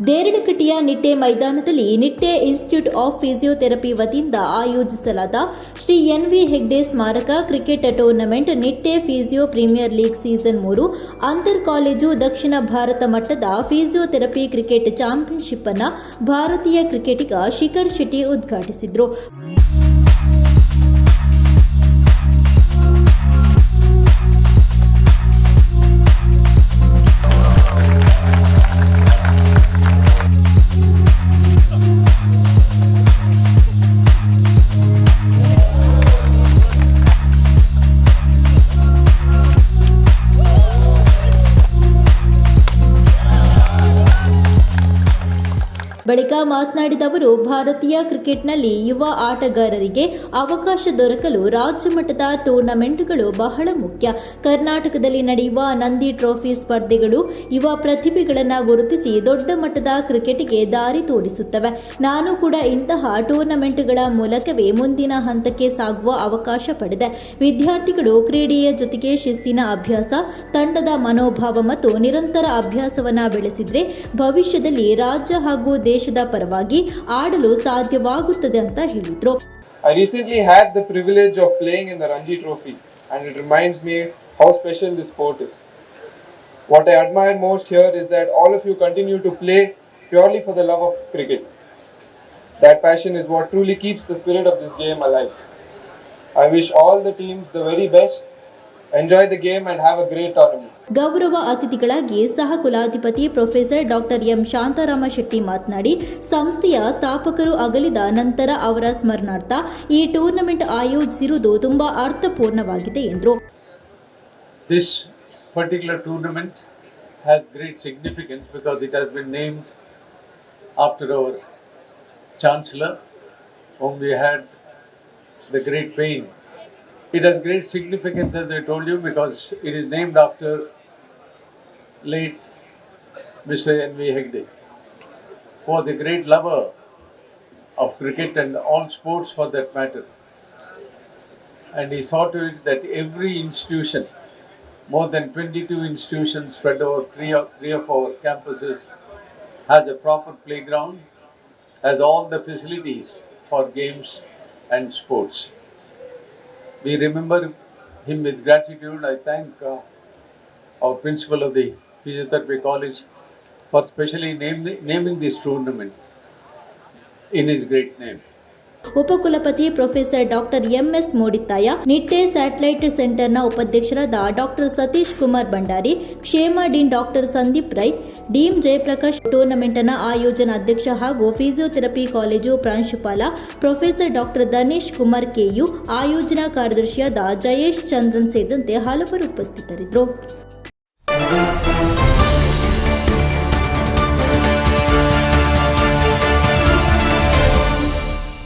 ದೇರಳಕಟ್ಟೆಯ ನಿಟ್ಟೆ ಮೈದಾನದಲ್ಲಿ Nitte institute of physiotherapy ವತಿಯಿಂದ ಆಯೋಜಿಸಲಾದ ಶ್ರೀ ಎನ್.ವಿ. ಹೆಗ್ಡೆ ಸ್ಮಾರಕ cricket tournament Nitte physio premier league season 3 ಅಂತರ್ ಕಾಲೇಜು ದಕ್ಷಿಣ ಭಾರತ ಮಟ್ಟದ ಫಿಸಿಯೋಥೆರಪಿ ಕ್ರಿಕೆಟ್ ಚಾಂಪಿಯನ್ಶಿಪ್ ಅನ್ನು ಭಾರತೀಯ ಕ್ರಿಕೆಟಿಗ ಶಿಖರ್ ಶೆಟ್ಟಿ ಉದ್ಘಾಟಿಸಿದರು. ಬಳಿಕ ಮಾತನಾಡಿದ ಅವರು, ಭಾರತೀಯ ಕ್ರಿಕೆಟ್ನಲ್ಲಿ ಯುವ ಆಟಗಾರರಿಗೆ ಅವಕಾಶ ದೊರಕಲು ರಾಜ್ಯ ಮಟ್ಟದ ಟೂರ್ನಮೆಂಟ್ಗಳು ಬಹಳ ಮುಖ್ಯ. ಕರ್ನಾಟಕದಲ್ಲಿ ನಡೆಯುವ ನಂದಿ ಟ್ರೋಫಿ ಸ್ಪರ್ಧೆಗಳು ಯುವ ಪ್ರತಿಭೆಗಳನ್ನು ಗುರುತಿಸಿ ದೊಡ್ಡ ಮಟ್ಟದ ಕ್ರಿಕೆಟ್ಗೆ ದಾರಿ ತೋರಿಸುತ್ತವೆ. ನಾನು ಕೂಡ ಇಂತಹ ಟೂರ್ನಮೆಂಟ್ಗಳ ಮೂಲಕವೇ ಮುಂದಿನ ಹಂತಕ್ಕೆ ಸಾಗುವ ಅವಕಾಶ ಪಡೆದೆ. ವಿದ್ಯಾರ್ಥಿಗಳು ಕ್ರೀಡೆಯ ಜೊತೆಗೆ ಶಿಸ್ತಿನ ಅಭ್ಯಾಸ, ತಂಡದ ಮನೋಭಾವ ಮತ್ತು ನಿರಂತರ ಅಭ್ಯಾಸವನ್ನು ಬೆಳೆಸಿದರೆ ಭವಿಷ್ಯದಲ್ಲಿ ರಾಜ್ಯ ಹಾಗೂ ದೇಶದ ಪರವಾಗಿ ಆಡಲು ಸಾಧ್ಯವಾಗುತ್ತದೆ ಅಂತ ಹೇಳಿದರು. I recently had the privilege of playing in the Ranji Trophy and it reminds me how special this sport is. What I admire most here is that all of you continue to play purely for the love of cricket. That passion is what truly keeps the spirit of this game alive. I wish all the teams the very best. Enjoy the game and have a great tournament. ಗೌರವ ಅತಿಥಿಗಳಾಗಿ ಸಹ ಕುಲಾಧಿಪತಿ professor doctor M Shantarama Shetty ಮಾತನಾಡಿ, ಸಂಸ್ಥೆಯ ಸ್ಥಾಪಕರು ಅಗಲಿದ ನಂತರ ಅವರ ಸ್ಮರಣಾರ್ಥ ಈ ಟೂರ್ನಮೆಂಟ್ ಆಯೋಜಿಸಿರುವುದು ತುಂಬಾ ಅರ್ಥಪೂರ್ಣವಾಗಿದೆ ಎಂದರು. This particular tournament has great significance because it has been named after our chancellor whom we had the great pain. It has great significance, as I told you, because it is named after late Mr. N.V. Hegde, who was a great lover of cricket and all sports for that matter. And he saw to it that every institution, more than 22 institutions spread over three of our campuses, has a proper playground, has all the facilities for games and sports. We remember him with gratitude. I thank our principal of the Physiotherapy College for specially naming this tournament in his great name. ಉಪಕುಲಪತಿ professor doctor M S Modittaya, Nitte satellite ಸೆಂಟರ್ನ ಉಪಾಧ್ಯಕ್ಷರಾದ doctor Satish Kumar Bhandari, Kshema dean doctor Sandeep Rai, dean Jayaprakash, ಟೂರ್ನಮೆಂಟ್ನ ಆಯೋಜನಾ ಅಧ್ಯಕ್ಷ ಹಾಗೂ physiotherapy college ಪ್ರಾಂಶುಪಾಲ professor doctor Dhanesh Kumar K U, ಆಯೋಜನಾ ಕಾರ್ಯದರ್ಶಿಯಾದ ಜಯೇಶ್ ಚಂದ್ರನ್ ಸೇರಿದಂತೆ ಹಲವರು ಉಪಸ್ಥಿತರಿದ್ದರು.